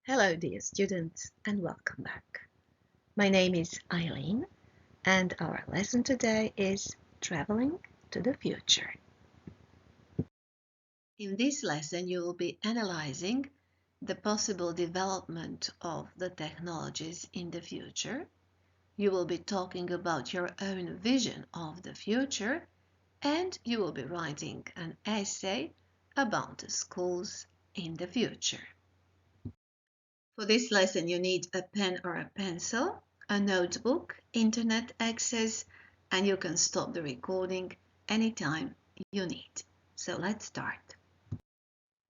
Hello, dear students, and welcome back. My name is Ajlin, and our lesson today is Traveling to the Future. In this lesson, you will be analyzing the possible development of the technologies in the future. You will be talking about your own vision of the future, and you will be writing an essay about the schools in the future. For this lesson, you need a pen or a pencil, a notebook, internet access, and you can stop the recording anytime you need. So let's start.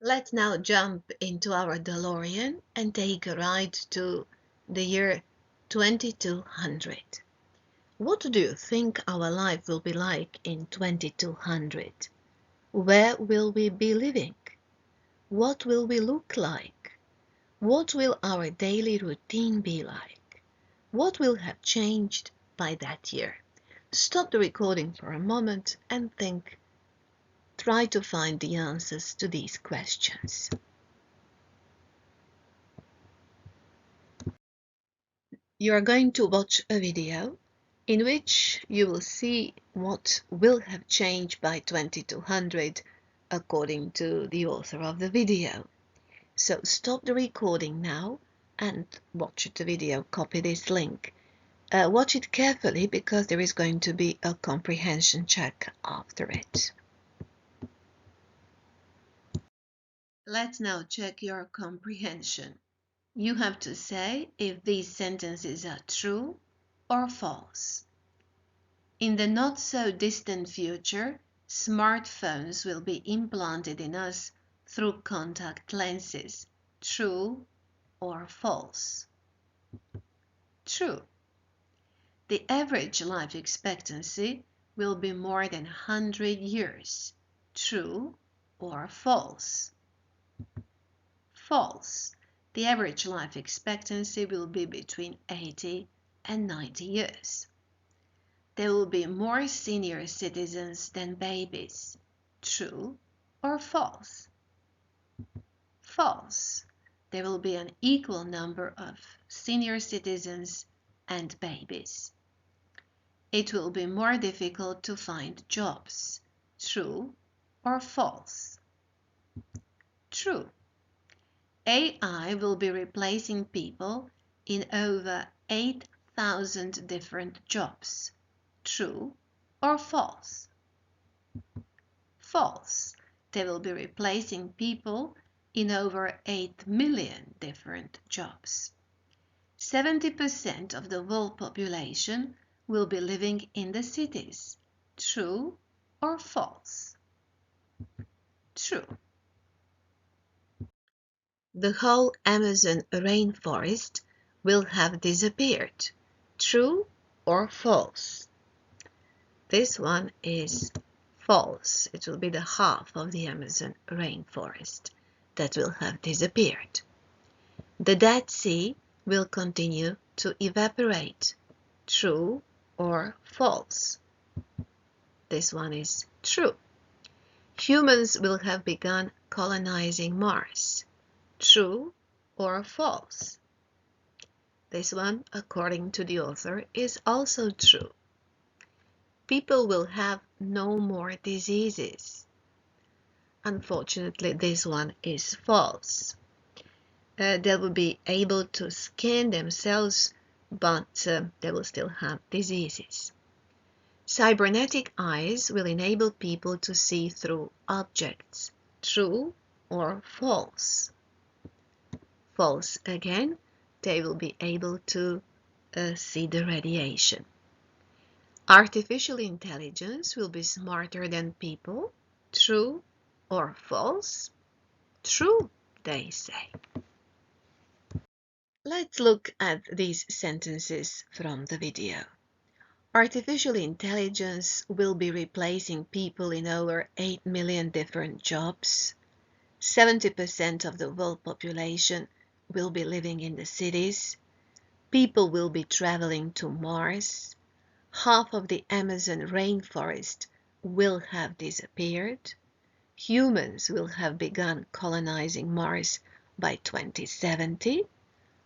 Let's now jump into our DeLorean and take a ride to the year 2200. What do you think our life will be like in 2200? Where will we be living? What will we look like? What will our daily routine be like? What will have changed by that year? Stop the recording for a moment and think. Try to find the answers to these questions. You are going to watch a video in which you will see what will have changed by 2200 according to the author of the video. So stop the recording now and watch the video. Copy this link. Watch it carefully because there is going to be a comprehension check after it. Let's now check your comprehension. You have to say if these sentences are true or false. In the not so distant future, smartphones will be implanted in us through contact lenses. True or false? True. The average life expectancy will be more than 100 years. True or false? False. The average life expectancy will be between 80 and 90 years. There will be more senior citizens than babies. True or false? False. There will be an equal number of senior citizens and babies. It will be more difficult to find jobs. True or false? True. AI will be replacing people in over 8,000 different jobs. True or false? False. They will be replacing people in over 8 million different jobs. 70% of the world population will be living in the cities. True or false? True. The whole Amazon rainforest will have disappeared. True or false? This one is false. It will be the half of the Amazon rainforest that will have disappeared. The Dead Sea will continue to evaporate. True or false? This one is true. Humans will have begun colonizing Mars. True or false? This one, according to the author, is also true. People will have no more diseases. Unfortunately, this one is false. They will be able to scan themselves, but they will still have diseases. Cybernetic eyes will enable people to see through objects. True or false? False again. They will be able to see the radiation. Artificial intelligence will be smarter than people. True or false? True, they say. Let's look at these sentences from the video. Artificial intelligence will be replacing people in over 8 million different jobs. 70% of the world population will be living in the cities. People will be traveling to Mars. Half of the Amazon rainforest will have disappeared. Humans will have begun colonizing Mars by 2070.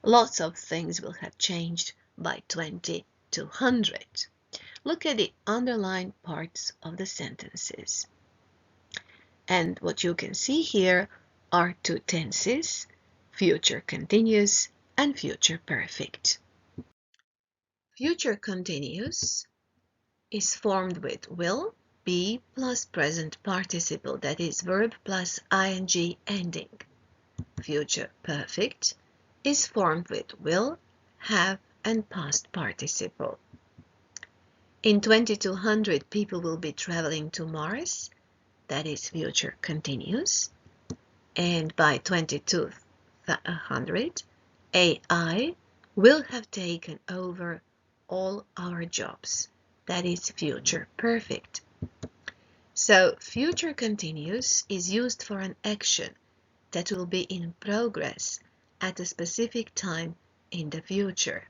Lots of things will have changed by 2200. Look at the underlined parts of the sentences. And what you can see here are two tenses, future continuous and future perfect. Future continuous is formed with will, be plus present participle, that is verb plus ing ending. Future perfect is formed with will, have, and past participle. In 2200, people will be traveling to Mars, that is future continuous. And by 2200, AI will have taken over all our jobs, that is future perfect. So future continuous is used for an action that will be in progress at a specific time in the future.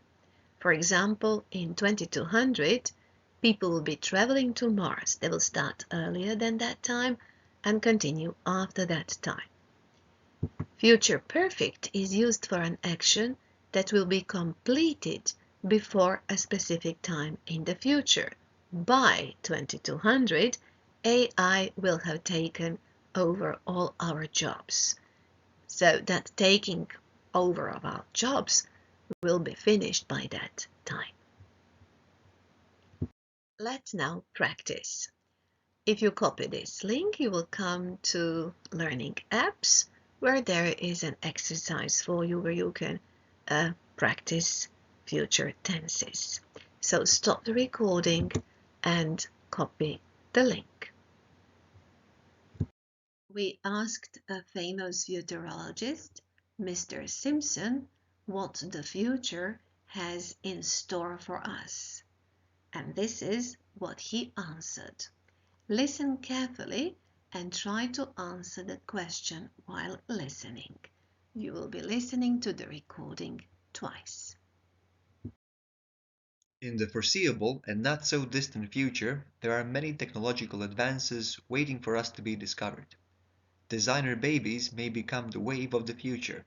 For example, in 2200, people will be traveling to Mars. They will start earlier than that time and continue after that time. Future perfect is used for an action that will be completed before a specific time in the future. By 2200, AI will have taken over all our jobs. So that taking over of our jobs will be finished by that time. Let's now practice. If you copy this link, you will come to Learning Apps, where there is an exercise for you where you can practice future tenses. So stop the recording and copy the link. We asked a famous futurologist, Mr. Simpson, what the future has in store for us. And this is what he answered. Listen carefully and try to answer the question while listening. You will be listening to the recording twice. In the foreseeable and not so distant future, there are many technological advances waiting for us to be discovered. Designer babies may become the wave of the future.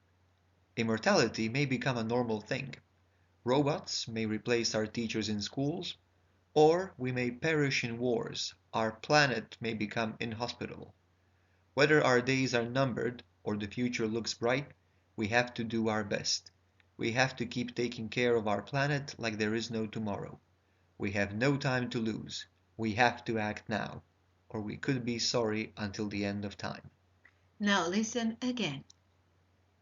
Immortality may become a normal thing. Robots may replace our teachers in schools, or we may perish in wars. Our planet may become inhospitable. Whether our days are numbered or the future looks bright, we have to do our best. We have to keep taking care of our planet like there is no tomorrow. We have no time to lose. We have to act now, or we could be sorry until the end of time. Now listen again.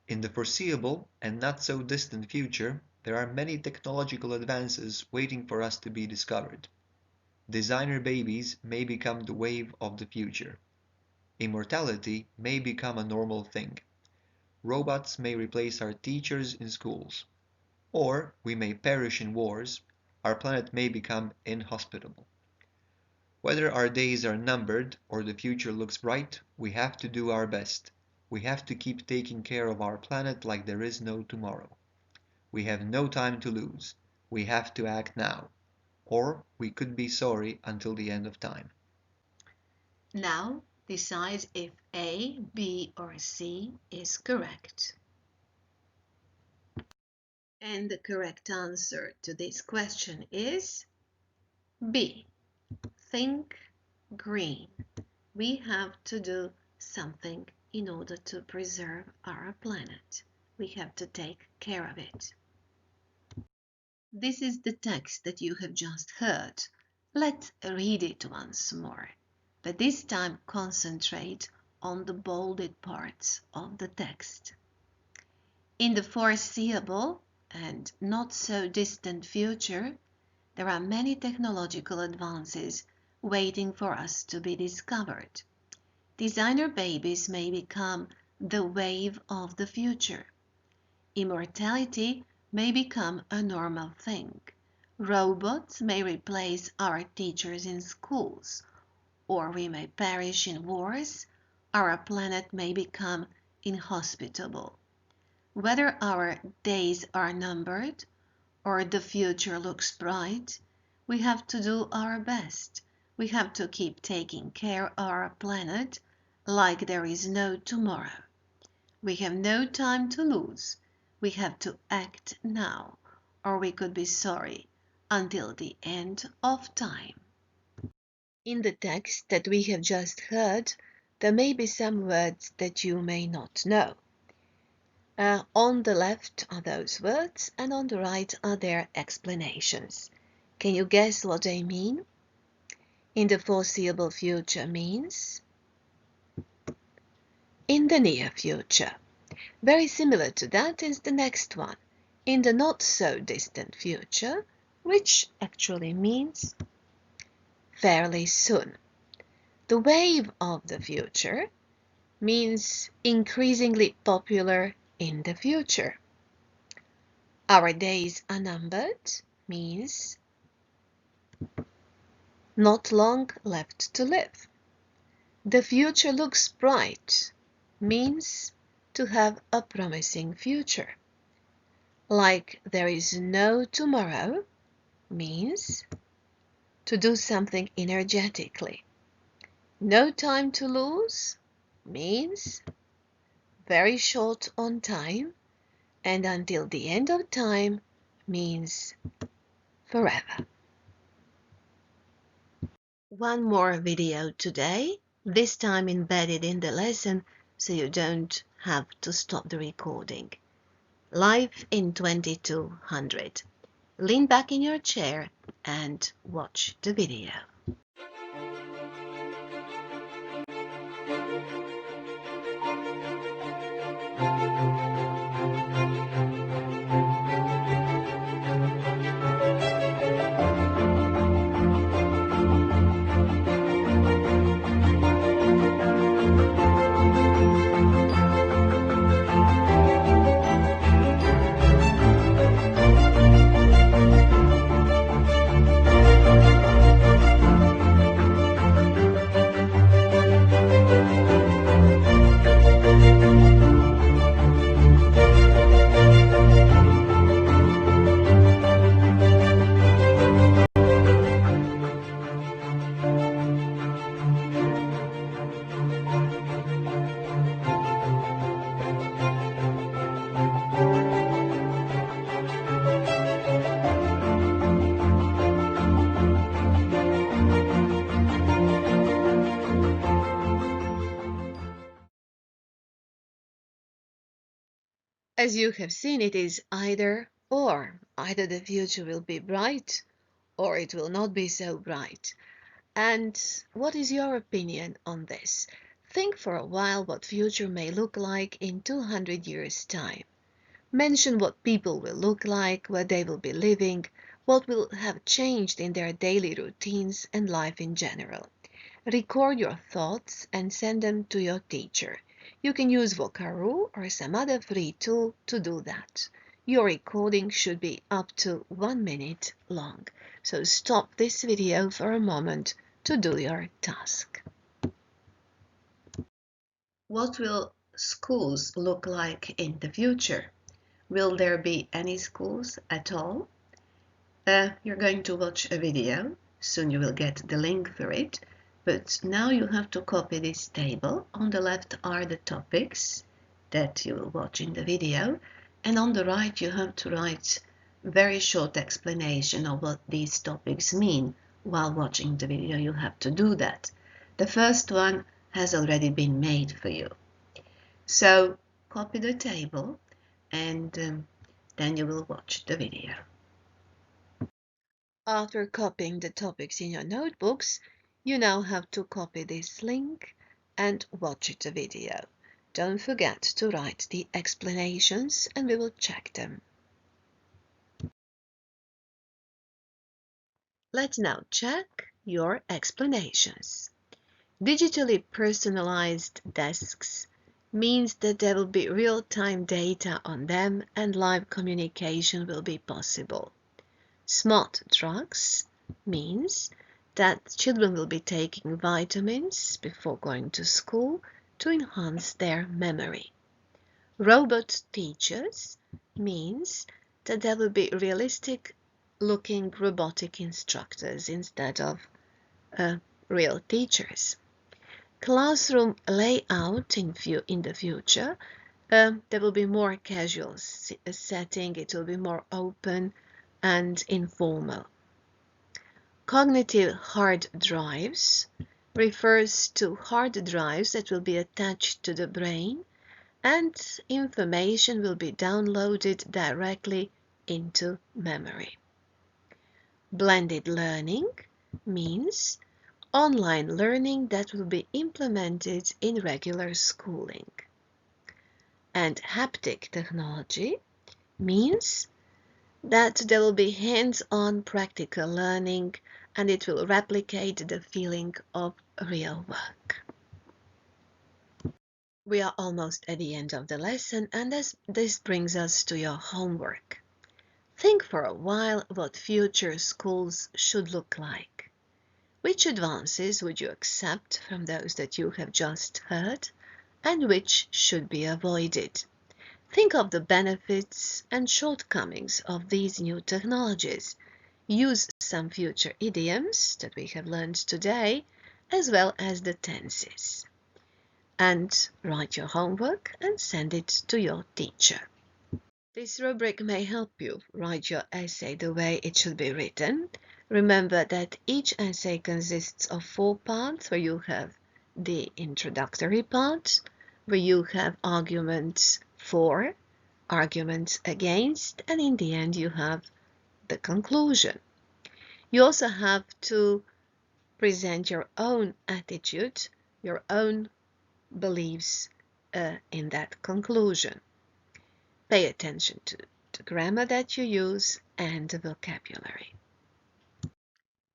In the foreseeable and not so distant future, there are many technological advances waiting for us to be discovered. Designer babies may become the wave of the future. Immortality may become a normal thing. Robots may replace our teachers in schools. Or we may perish in wars. Our planet may become inhospitable. Whether our days are numbered or the future looks bright, we have to do our best. We have to keep taking care of our planet like there is no tomorrow. We have no time to lose. We have to act now, or we could be sorry until the end of time. Now decide if A, B, or C is correct. And the correct answer to this question is B. Think green. We have to do something in order to preserve our planet. We have to take care of it. This is the text that you have just heard. Let's read it once more, but this time concentrate on the bolded parts of the text. In the foreseeable and not so distant future, there are many technological advances waiting for us to be discovered. Designer babies may become the wave of the future. Immortality may become a normal thing. Robots may replace our teachers in schools, or we may perish in wars. Our planet may become inhospitable. Whether our days are numbered or the future looks bright, we have to do our best. We have to keep taking care of our planet like there is no tomorrow. We have no time to lose. We have to act now, or we could be sorry until the end of time. In the text that we have just heard, there may be some words that you may not know. On the left are those words, and on the right are their explanations. Can you guess what they mean? In the foreseeable future means in the near future. Very similar to that is the next one, in the not so distant future, which actually means fairly soon. The wave of the future means increasingly popular in the future. Our days are numbered means not long left to live. The future looks bright means to have a promising future. Like there is no tomorrow means to do something energetically. No time to lose means very short on time, and until the end of time means forever. One more video today, this time embedded in the lesson so you don't have to stop the recording. Live in 2200. Lean back in your chair and watch the video. As you have seen, it is either or. Either the future will be bright or it will not be so bright. And what is your opinion on this? Think for a while what future may look like in 200 years' time. Mention what people will look like, where they will be living, what will have changed in their daily routines and life in general. Record your thoughts and send them to your teacher. You can use Vocaroo or some other free tool to do that. Your recording should be up to 1 minute long, so stop this video for a moment to do your task. What will schools look like in the future? Will there be any schools at all? You're going to watch a video. Soon you will get the link for it. But now you have to copy this table. On the left are the topics that you will watch in the video. And on the right you have to write a very short explanation of what these topics mean. While watching the video you have to do that. The first one has already been made for you. So copy the table and then you will watch the video. After copying the topics in your notebooks, you now have to copy this link and watch the video. Don't forget to write the explanations and we will check them. Let's now check your explanations. Digitally personalized desks means that there will be real-time data on them and live communication will be possible. Smart drugs means that children will be taking vitamins before going to school to enhance their memory. Robot teachers means that there will be realistic-looking robotic instructors instead of real teachers. Classroom layout in the future There will be more casual setting, it will be more open and informal. Cognitive hard drives refers to hard drives that will be attached to the brain and information will be downloaded directly into memory. Blended learning means online learning that will be implemented in regular schooling. And haptic technology means that there will be hands-on practical learning and it will replicate the feeling of real work. We are almost at the end of the lesson and this brings us to your homework. Think for a while what future schools should look like. Which advances would you accept from those that you have just heard and which should be avoided? Think of the benefits and shortcomings of these new technologies. Use some future idioms that we have learned today, as well as the tenses. And write your homework and send it to your teacher. This rubric may help you write your essay the way it should be written. Remember that each essay consists of 4 parts, where you have the introductory part, where you have arguments for, arguments against, and in the end you have the conclusion. You also have to present your own attitude, your own beliefs in that conclusion. Pay attention to the grammar that you use and the vocabulary.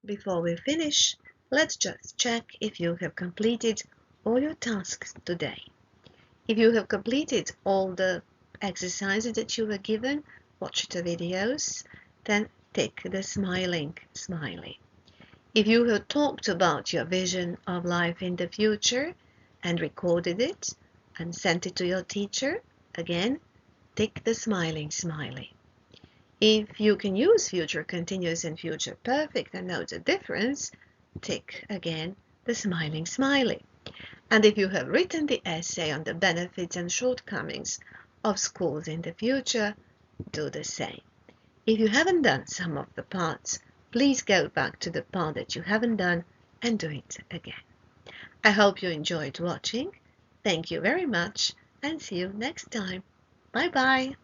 Before we finish, let's just check if you have completed all your tasks today. If you have completed all the exercises that you were given, watch the videos, then tick the smiling smiley. If you have talked about your vision of life in the future and recorded it and sent it to your teacher, again, tick the smiling smiley. If you can use future continuous and future perfect and know the difference, tick again the smiling smiley. And if you have written the essay on the benefits and shortcomings of schools in the future, do the same. If you haven't done some of the parts, please go back to the part that you haven't done and do it again. I hope you enjoyed watching. Thank you very much and see you next time. Bye bye.